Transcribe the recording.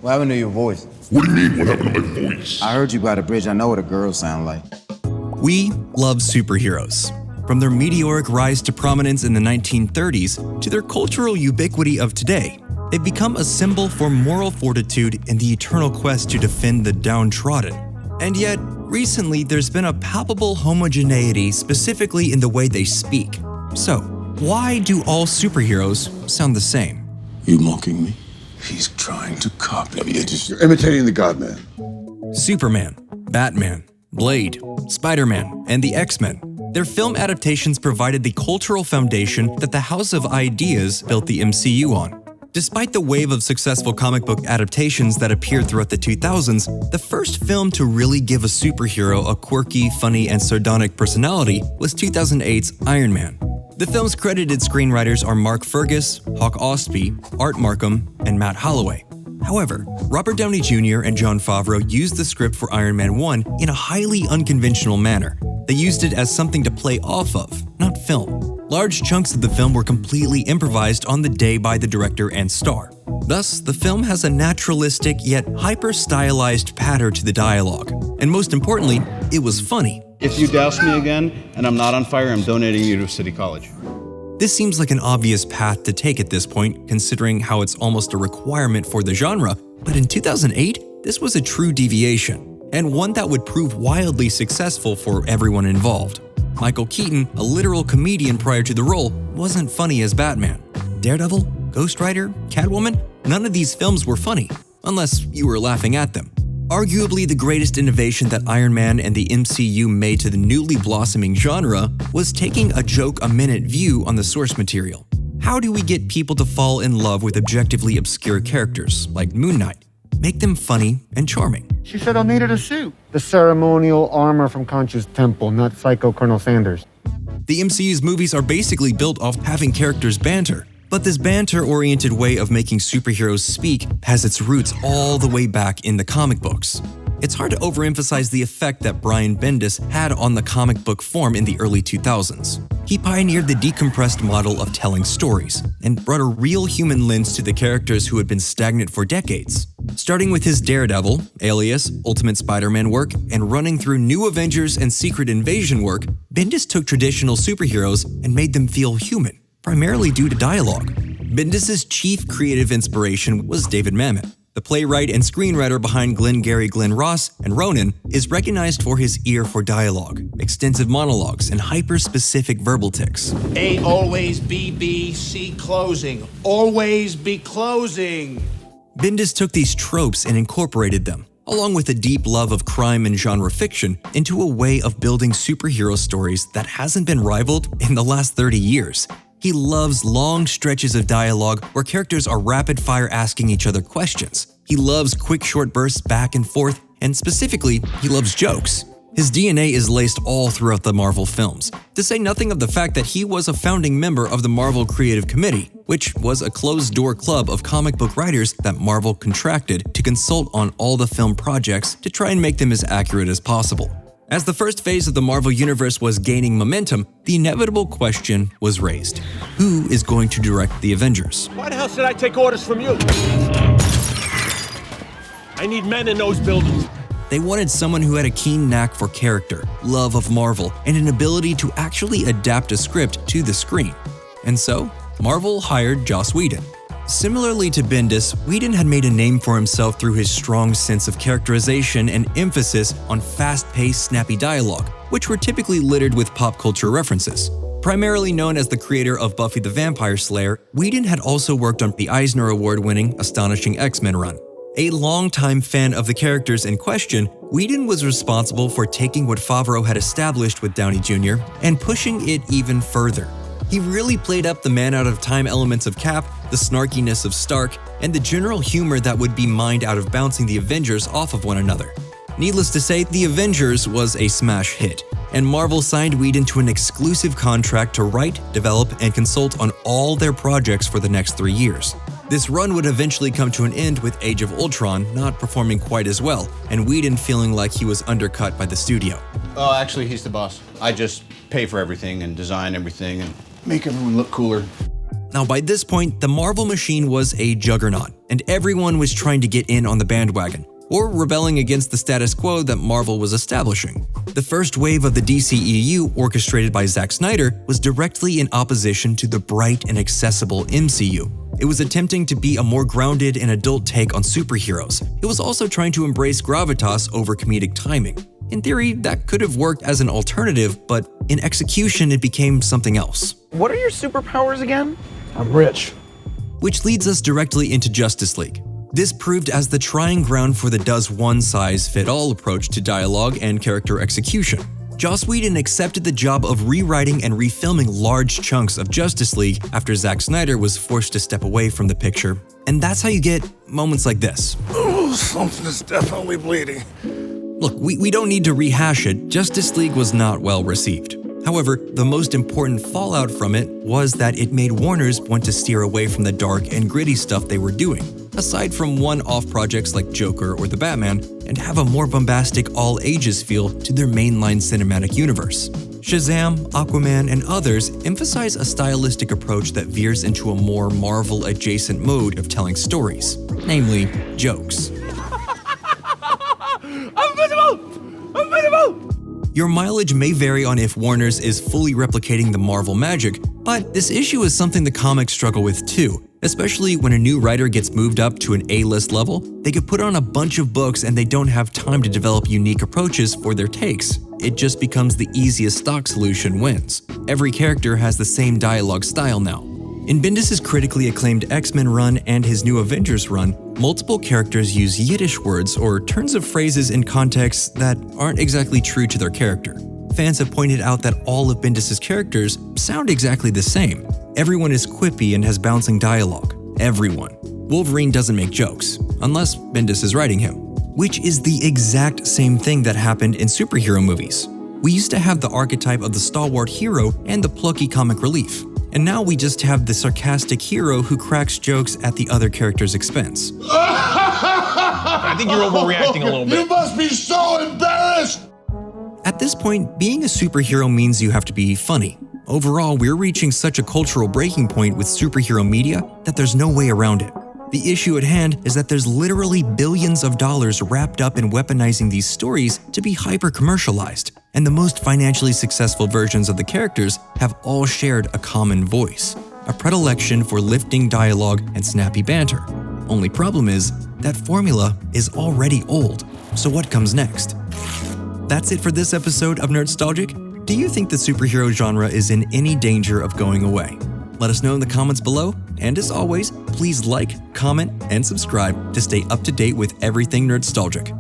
What happened to your voice? What do you mean, what happened to my voice? I heard you by the bridge. I know what a girl sound like. We love superheroes. From their meteoric rise to prominence in the 1930s to their cultural ubiquity of today, they've become a symbol for moral fortitude in the eternal quest to defend the downtrodden. And yet, recently there's been a palpable homogeneity specifically in the way they speak. So, why do all superheroes sound the same? You mocking me? He's trying to copy me. You're imitating the God-Man. Superman, Batman, Blade, Spider-Man, and the X-Men. Their film adaptations provided the cultural foundation that the House of Ideas built the MCU on. Despite the wave of successful comic book adaptations that appeared throughout the 2000s, the first film to really give a superhero a quirky, funny, and sardonic personality was 2008's Iron Man. The film's credited screenwriters are Mark Fergus, Hawk Ostby, Art Markham, and Matt Holloway. However, Robert Downey Jr. and Jon Favreau used the script for Iron Man 1 in a highly unconventional manner. They used it as something to play off of, not film. Large chunks of the film were completely improvised on the day by the director and star. Thus, the film has a naturalistic yet hyper-stylized patter to the dialogue. And most importantly, it was funny. If you douse me again and I'm not on fire, I'm donating you to City College. This seems like an obvious path to take at this point, considering how it's almost a requirement for the genre, but in 2008, this was a true deviation, and one that would prove wildly successful for everyone involved. Michael Keaton, a literal comedian prior to the role, wasn't funny as Batman. Daredevil, Ghost Rider, Catwoman, none of these films were funny, unless you were laughing at them. Arguably the greatest innovation that Iron Man and the MCU made to the newly blossoming genre was taking a joke-a-minute view on the source material. How do we get people to fall in love with objectively obscure characters, like Moon Knight? Make them funny and charming. She said I'll need her to suit. The ceremonial armor from Concha's temple, not Psycho Colonel Sanders. The MCU's movies are basically built off having characters banter. But this banter-oriented way of making superheroes speak has its roots all the way back in the comic books. It's hard to overemphasize the effect that Brian Bendis had on the comic book form in the early 2000s. He pioneered the decompressed model of telling stories and brought a real human lens to the characters who had been stagnant for decades. Starting with his Daredevil, Alias, Ultimate Spider-Man work, and running through New Avengers and Secret Invasion work, Bendis took traditional superheroes and made them feel human, primarily due to dialogue. Bendis' chief creative inspiration was David Mamet. The playwright and screenwriter behind Glengarry Glen Ross and Ronin is recognized for his ear for dialogue, extensive monologues, and hyper-specific verbal tics. A always be B, C closing. Always be closing. Bendis took these tropes and incorporated them, along with a deep love of crime and genre fiction, into a way of building superhero stories that hasn't been rivaled in the last 30 years. He loves long stretches of dialogue where characters are rapid-fire asking each other questions. He loves quick short bursts back and forth, and specifically, he loves jokes. His DNA is laced all throughout the Marvel films, to say nothing of the fact that he was a founding member of the Marvel Creative Committee, which was a closed-door club of comic book writers that Marvel contracted to consult on all the film projects to try and make them as accurate as possible. As the first phase of the Marvel Universe was gaining momentum, the inevitable question was raised. Who is going to direct the Avengers? Why the hell should I take orders from you? I need men in those buildings. They wanted someone who had a keen knack for character, love of Marvel, and an ability to actually adapt a script to the screen. And so, Marvel hired Joss Whedon. Similarly to Bendis, Whedon had made a name for himself through his strong sense of characterization and emphasis on fast-paced, snappy dialogue, which were typically littered with pop culture references. Primarily known as the creator of Buffy the Vampire Slayer, Whedon had also worked on the Eisner Award-winning Astonishing X-Men run. A longtime fan of the characters in question, Whedon was responsible for taking what Favreau had established with Downey Jr. and pushing it even further. He really played up the man-out-of-time elements of Cap, the snarkiness of Stark, and the general humor that would be mined out of bouncing the Avengers off of one another. Needless to say, The Avengers was a smash hit, and Marvel signed Whedon to an exclusive contract to write, develop, and consult on all their projects for the next 3 years. This run would eventually come to an end with Age of Ultron not performing quite as well, and Whedon feeling like he was undercut by the studio. Oh, actually, he's the boss. I just pay for everything and design everything and make everyone look cooler. Now, by this point, the Marvel machine was a juggernaut, and everyone was trying to get in on the bandwagon, or rebelling against the status quo that Marvel was establishing. The first wave of the DCEU, orchestrated by Zack Snyder, was directly in opposition to the bright and accessible MCU. It was attempting to be a more grounded and adult take on superheroes. It was also trying to embrace gravitas over comedic timing. In theory, that could have worked as an alternative, but in execution, it became something else. What are your superpowers again? I'm rich. Which leads us directly into Justice League. This proved as the trying ground for the does one-size-fit-all approach to dialogue and character execution. Joss Whedon accepted the job of rewriting and refilming large chunks of Justice League after Zack Snyder was forced to step away from the picture. And that's how you get moments like this. Oh, something is definitely bleeding. Look, we don't need to rehash it. Justice League was not well received. However, the most important fallout from it was that it made Warner's want to steer away from the dark and gritty stuff they were doing, aside from one-off projects like Joker or The Batman, and have a more bombastic all-ages feel to their mainline cinematic universe. Shazam, Aquaman, and others emphasize a stylistic approach that veers into a more Marvel-adjacent mode of telling stories, namely jokes. Your mileage may vary on if Warner's is fully replicating the Marvel magic, but this issue is something the comics struggle with too, especially when a new writer gets moved up to an A-list level. They could put on a bunch of books and they don't have time to develop unique approaches for their takes. It just becomes the easiest stock solution wins. Every character has the same dialogue style now. In Bendis' critically acclaimed X-Men run and his new Avengers run, multiple characters use Yiddish words or turns of phrases in contexts that aren't exactly true to their character. Fans have pointed out that all of Bendis' characters sound exactly the same. Everyone is quippy and has bouncing dialogue. Everyone. Wolverine doesn't make jokes, unless Bendis is writing him. Which is the exact same thing that happened in superhero movies. We used to have the archetype of the stalwart hero and the plucky comic relief. And now we just have the sarcastic hero who cracks jokes at the other character's expense. I think you're overreacting a little bit. You must be so embarrassed! At this point, being a superhero means you have to be funny. Overall, we're reaching such a cultural breaking point with superhero media that there's no way around it. The issue at hand is that there's literally billions of dollars wrapped up in weaponizing these stories to be hyper-commercialized, and the most financially successful versions of the characters have all shared a common voice, a predilection for lifting dialogue and snappy banter. Only problem is, that formula is already old, so what comes next? That's it for this episode of Nerdstalgic. Do you think the superhero genre is in any danger of going away? Let us know in the comments below, and as always, please like, comment, and subscribe to stay up to date with everything Nerdstalgic.